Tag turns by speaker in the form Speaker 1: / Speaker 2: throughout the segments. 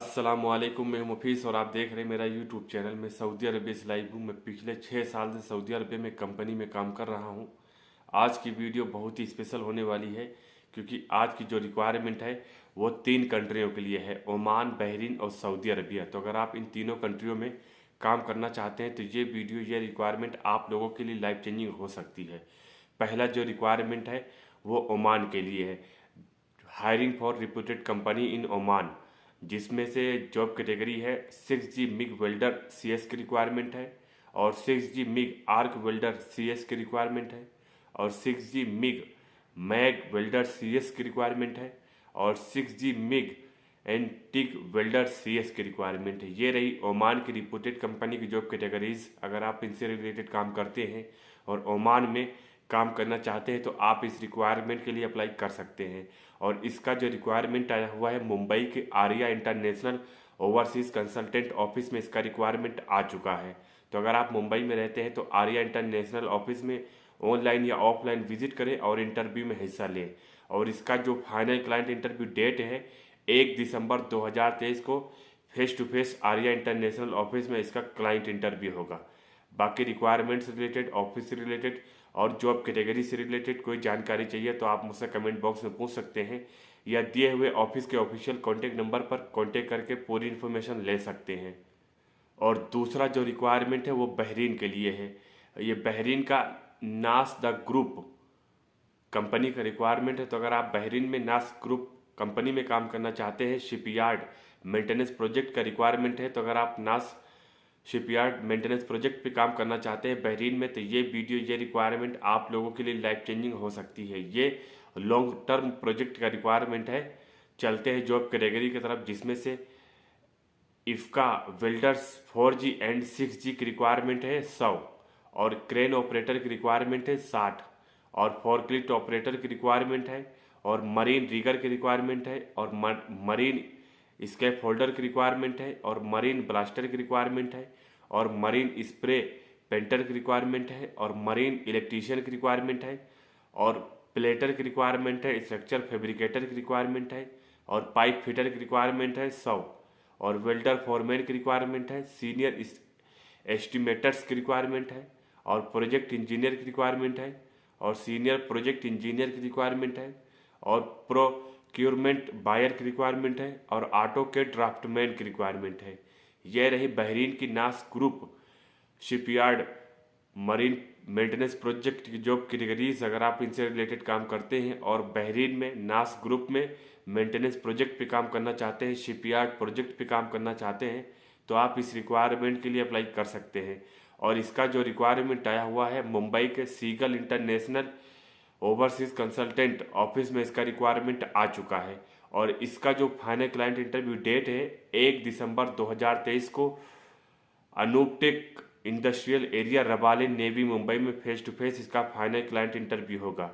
Speaker 1: अस्सलामुअलैकुम, मैं मुफीस और आप देख रहे हैं मेरा यूट्यूब चैनल। मैं सऊदी अरबिया से लाइव हूँ। मैं पिछले 6 साल से सऊदी अरबिया में कंपनी में काम कर रहा हूँ। आज की वीडियो बहुत ही स्पेशल होने वाली है क्योंकि आज की जो रिक्वायरमेंट है वो 3 कंट्रियों के लिए है, ओमान, बहरीन और सऊदी अरबिया। तो अगर आप इन तीनों कंट्रियों में काम करना चाहते हैं तो ये वीडियो, ये रिक्वायरमेंट आप लोगों के लिए लाइफ चेंजिंग हो सकती है। पहला जो रिक्वायरमेंट है वो ओमान के लिए है, hiring for reputed company in Oman, जिसमें से जॉब कैटेगरी है 6G मिग वेल्डर CS की रिक्वायरमेंट है और 6G MIG arc welder CS की रिक्वायरमेंट है और 6G MIG MAG welder CS की रिक्वायरमेंट है और 6G MIG and TIG welder CS की रिक्वायरमेंट है। ये रही ओमान की रिप्यूटेड कंपनी की जॉब कैटेगरीज। अगर आप इनसे रिलेटेड काम करते हैं और ओमान में काम करना चाहते हैं तो आप इस रिक्वायरमेंट के लिए अप्लाई कर सकते हैं। और इसका जो रिक्वायरमेंट आया हुआ है मुंबई के Arya international overseas consultant office में इसका रिक्वायरमेंट आ चुका है। तो अगर आप मुंबई में रहते हैं तो आर्या इंटरनेशनल ऑफिस में ऑनलाइन या ऑफलाइन विजिट करें और इंटरव्यू में हिस्सा लें। और इसका जो फाइनल क्लाइंट इंटरव्यू डेट है 1 दिसंबर 2023 को face to face Arya international office में इसका क्लाइंट इंटरव्यू होगा। बाकी रिक्वायरमेंट से रिलेटेड, ऑफिस से रिलेटेड और जॉब कैटेगरी से रिलेटेड कोई जानकारी चाहिए तो आप मुझसे कमेंट बॉक्स में पूछ सकते हैं या दिए हुए ऑफिस के ऑफिशियल कॉन्टैक्ट नंबर पर कॉन्टैक्ट करके पूरी इन्फॉर्मेशन ले सकते हैं। और दूसरा जो रिक्वायरमेंट है वो बहरीन के लिए है। ये बहरीन का नास द ग्रुप कंपनी का रिक्वायरमेंट है। तो अगर आप बहरीन में नास ग्रुप कंपनी में काम करना चाहते हैं, शिपयार्ड मेंटेनेंस प्रोजेक्ट का रिक्वायरमेंट है, तो अगर आप नास शिपयार्ड मेंटेनेंस प्रोजेक्ट पे काम करना चाहते हैं बहरीन में तो ये वीडियो, ये रिक्वायरमेंट आप लोगों के लिए लाइफ चेंजिंग हो सकती है। ये लॉन्ग टर्म प्रोजेक्ट का रिक्वायरमेंट है। चलते हैं जॉब कैटेगरी की तरफ, जिसमें से इफ्का वेल्डर्स 4G एंड 6G की रिक्वायरमेंट है 100 और क्रेन ऑपरेटर की रिक्वायरमेंट है 60 और फोर्कलिफ्ट ऑपरेटर की रिक्वायरमेंट है और मरीन रिगर की रिक्वायरमेंट है और मरीन स्केप होल्डर की रिक्वायरमेंट है और मरीन ब्लास्टर की रिक्वायरमेंट है और मरीन स्प्रे पेंटर की रिक्वायरमेंट है और मरीन इलेक्ट्रीशियन की रिक्वायरमेंट है और प्लेटर की रिक्वायरमेंट है, स्ट्रक्चर फैब्रिकेटर की रिक्वायरमेंट है और पाइप फिटर की रिक्वायरमेंट है 100 और वेल्डर फॉरमैन की रिक्वायरमेंट है, सीनियर एस्टिमेटर्स की रिक्वायरमेंट है और प्रोजेक्ट इंजीनियर की रिक्वायरमेंट है और सीनियर प्रोजेक्ट इंजीनियर की रिक्वायरमेंट है और प्रोक्योरमेंट बायर की रिक्वायरमेंट है और ऑटो के ड्राफ्टमैन की रिक्वायरमेंट है। यह रही बहरीन की नास group shipyard marine maintenance project की जॉब कैटेगरीज। अगर आप इनसे रिलेटेड काम करते हैं और बहरीन में नास ग्रुप में मेंटेनेंस प्रोजेक्ट पे काम करना चाहते हैं, शिपयार्ड प्रोजेक्ट पे काम करना चाहते हैं तो आप इस रिक्वायरमेंट के लिए अप्लाई कर सकते हैं। और इसका जो रिक्वायरमेंट आया हुआ है मुंबई के Seagull international overseas consultant office में इसका रिक्वायरमेंट आ चुका है और इसका जो फाइनल क्लाइंट इंटरव्यू डेट है 1 दिसंबर 2023 को अनूपटेक इंडस्ट्रियल एरिया रबाले नेवी मुंबई में फेस टू फेस इसका फाइनल क्लाइंट इंटरव्यू होगा।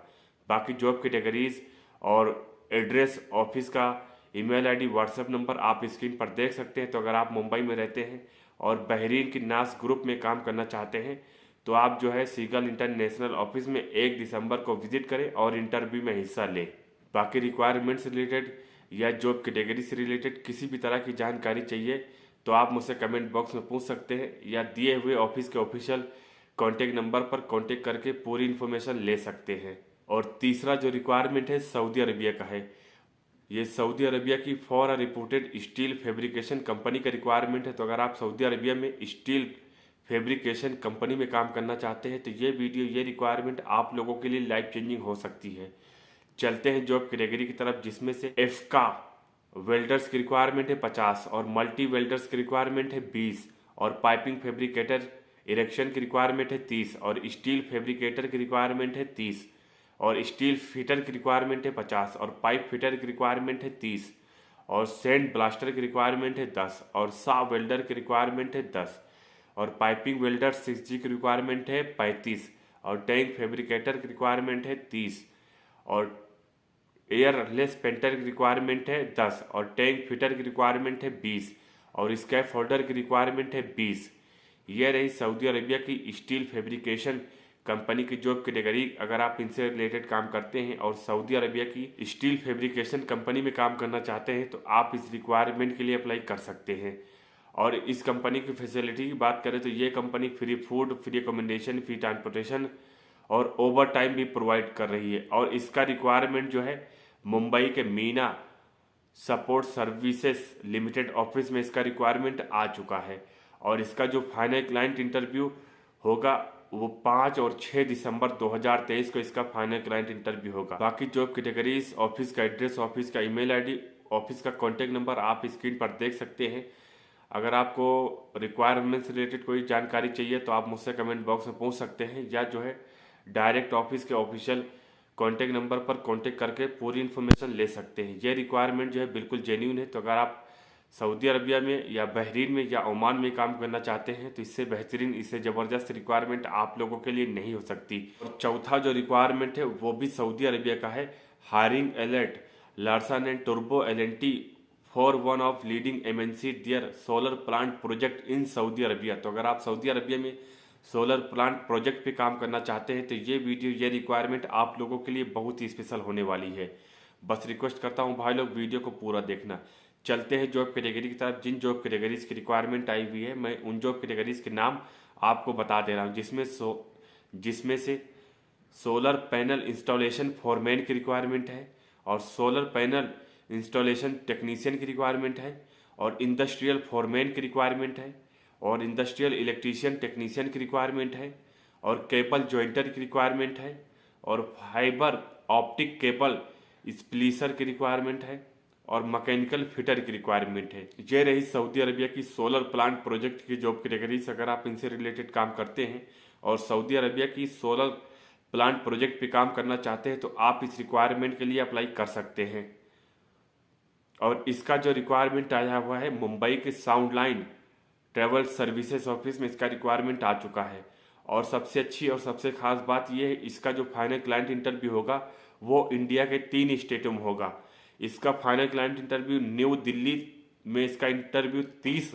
Speaker 1: बाकी जॉब कैटेगरीज और एड्रेस, ऑफिस का ईमेल आईडी, व्हाट्सएप नंबर आप स्क्रीन पर देख सकते हैं। तो अगर आप मुंबई में रहते हैं और बहरीन की नास ग्रुप में काम करना चाहते हैं तो आप जो है सीगल इंटरनेशनल ऑफिस में 1 दिसंबर को विजिट करें और इंटरव्यू में हिस्सा लें। बाकी रिक्वायरमेंट से रिलेटेड या जॉब कैटेगरी से रिलेटेड किसी भी तरह की जानकारी चाहिए तो आप मुझसे कमेंट बॉक्स में पूछ सकते हैं या दिए हुए ऑफिस के ऑफिशियल कॉन्टैक्ट नंबर पर कॉन्टैक्ट करके पूरी इन्फॉर्मेशन ले सकते हैं। और तीसरा जो रिक्वायरमेंट है सऊदी अरबिया का है। ये सऊदी अरबिया की for a reported steel fabrication company का रिक्वायरमेंट है। तो अगर आप सऊदी अरबिया में स्टील फैब्रिकेशन कंपनी में काम करना चाहते हैं तो ये वीडियो, ये रिक्वायरमेंट आप लोगों के लिए लाइफ चेंजिंग हो सकती है। चलते हैं जॉब कैटेगरी की तरफ, जिसमें से एफका वेल्डर्स की रिक्वायरमेंट है 50 और मल्टी वेल्डर्स की रिक्वायरमेंट है 20 और पाइपिंग फैब्रिकेटर इरेक्शन की रिक्वायरमेंट है 30 और स्टील फैब्रिकेटर की रिक्वायरमेंट है 30 और स्टील फिटर की रिक्वायरमेंट है 50 और पाइप फिटर की रिक्वायरमेंट है 30 और सैंड ब्लास्टर की रिक्वायरमेंट है 10 और सा वेल्डर की रिक्वायरमेंट है 10 और पाइपिंग वेल्डर 6G की रिक्वायरमेंट है 35 और टैंक फैब्रिकेटर की रिक्वायरमेंट है 30 और एयरलेस पेंटर की रिक्वायरमेंट है 10 और टैंक फिटर की रिक्वायरमेंट है 20 और स्कैफ होल्डर की रिक्वायरमेंट है 20। यह रही सऊदी अरबिया की स्टील फैब्रिकेशन कंपनी की जॉब कैटेगरी, अगर आप इनसे रिलेटेड काम करते हैं और सऊदी अरबिया की स्टील फैब्रिकेशन कंपनी में काम करना चाहते हैं तो आप इस रिक्वायरमेंट के लिए अप्लाई कर सकते हैं। और इस कंपनी की फैसिलिटी की बात करें तो ये company free food, free accommodation, free transportation और ओवर टाइम भी प्रोवाइड कर रही है। और इसका रिक्वायरमेंट जो है मुंबई के Meena support services limited office में इसका रिक्वायरमेंट आ चुका है। और इसका जो फाइनल क्लाइंट इंटरव्यू होगा वो 5 और 6 दिसंबर 2023 को इसका फाइनल क्लाइंट इंटरव्यू होगा। बाकी जॉब कैटेगरीज, ऑफिस का एड्रेस, ऑफिस का ईमेल आईडी, ऑफिस का कॉन्टैक्ट नंबर आप स्क्रीन पर देख सकते हैं। अगर आपको रिक्वायरमेंट से रिलेटेड कोई जानकारी चाहिए तो आप मुझसे कमेंट बॉक्स में पूछ सकते हैं, या जो है डायरेक्ट ऑफिस के ऑफिशियल कॉन्टैक्ट नंबर पर कॉन्टैक्ट करके पूरी इन्फॉर्मेशन ले सकते हैं। ये रिक्वायरमेंट जो है बिल्कुल जेन्यून है। तो अगर आप सऊदी अरबिया में या बहरीन में या ओमान में काम करना चाहते हैं तो इससे बेहतरीन, इससे ज़बरदस्त रिक्वायरमेंट आप लोगों के लिए नहीं हो सकती। और चौथा जो रिक्वायरमेंट है वो भी सऊदी अरबिया का है। हायरिंग अलर्ट लार्सन एंड टर्बो LNT for one of leading MNC their solar plant project in Saudi Arabia. तो अगर आप सऊदी अरबिया में सोलर प्लांट प्रोजेक्ट पे काम करना चाहते हैं तो ये वीडियो, ये रिक्वायरमेंट आप लोगों के लिए बहुत ही स्पेशल होने वाली है। बस रिक्वेस्ट करता हूँ भाई लोग वीडियो को पूरा देखना। चलते हैं जॉब कैटेगरी की तरफ। जिन जॉब कैटेगरीज की रिक्वायरमेंट आई हुई है मैं उन जॉब कैटेगरीज के नाम आपको बता दे रहा हूँ, जिसमें से सोलर पैनल इंस्टॉलेशन फॉरमैन की रिक्वायरमेंट है, और सोलर पैनल इंस्टॉलेशन टेक्नीशियन की रिक्वायरमेंट है, और इंडस्ट्रियल फॉरमैन की रिक्वायरमेंट है, और इंडस्ट्रियल इलेक्ट्रीशियन टेक्नीशियन की रिक्वायरमेंट है, और केबल जॉइंटर की रिक्वायरमेंट है, और फाइबर ऑप्टिक केबल स्प्लीसर की रिक्वायरमेंट है, और मैकेनिकल फिटर की रिक्वायरमेंट है। ये रही सऊदी अरबिया की सोलर प्लांट प्रोजेक्ट की जॉब कैटेगरीज। अगर आप इनसे रिलेटेड काम करते हैं और सऊदी अरबिया की सोलर प्लांट प्रोजेक्ट पे काम करना चाहते हैं तो आप इस रिक्वायरमेंट के लिए अप्लाई कर सकते हैं। और इसका जो रिक्वायरमेंट आया हुआ है मुंबई के sound line travel services office में इसका रिक्वायरमेंट आ चुका है। और सबसे अच्छी और सबसे खास बात यह है, इसका जो फाइनल क्लाइंट इंटरव्यू होगा वो इंडिया के 3 स्टेटों में होगा। इसका final client interview new Delhi में इसका इंटरव्यू 30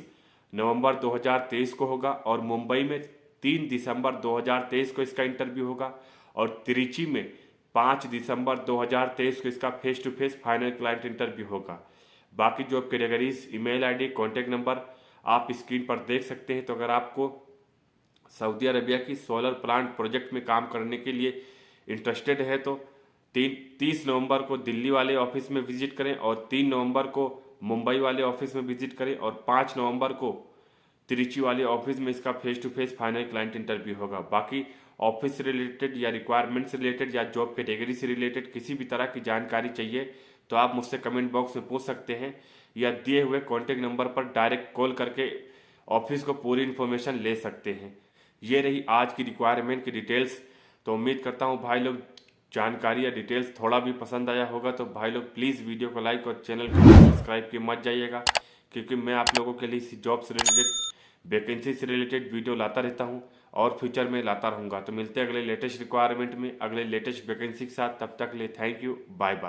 Speaker 1: नवंबर 2023 को होगा, और मुंबई में 3 दिसंबर 2023 को इसका इंटरव्यू होगा, और त्रिची में 5 दिसंबर 2023 को इसका face to face final client interview होगा। बाकी job categories, email ID, contact number आप स्क्रीन पर देख सकते हैं। तो अगर आपको सऊदी अरबिया की सोलर प्लांट प्रोजेक्ट में काम करने के लिए इंटरेस्टेड है तो 30 नवंबर को दिल्ली वाले ऑफिस में विजिट करें, और 3 नवंबर को मुंबई वाले ऑफिस में विजिट करें, और 5 नवंबर को त्रिची वाले ऑफिस में इसका face to face final client interview होगा। बाकी ऑफिस से रिलेटेड या रिक्वायरमेंट से रिलेटेड या जॉब कैटेगरी से रिलेटेड किसी भी तरह की जानकारी चाहिए तो आप मुझसे कमेंट बॉक्स में पूछ सकते हैं, या दिए हुए कॉन्टैक्ट नंबर पर डायरेक्ट कॉल करके ऑफिस को पूरी इन्फॉर्मेशन ले सकते हैं। ये रही आज की रिक्वायरमेंट की डिटेल्स। तो उम्मीद करता हूँ भाई लोग जानकारी या डिटेल्स थोड़ा भी पसंद आया होगा। तो भाई लोग प्लीज़ वीडियो को लाइक और चैनल को सब्सक्राइब किए मत जाइएगा, क्योंकि मैं आप लोगों के लिए जॉब से रिलेटेड, वैकेंसी से रिलेटेड वीडियो लाता रहता हूं और फ्यूचर में लाता रहूँगा। तो मिलते हैं अगले लेटेस्ट रिक्वायरमेंट में, अगले लेटेस्ट वैकेंसी के साथ। तब तक के लिए थैंक यू, बाय बाय।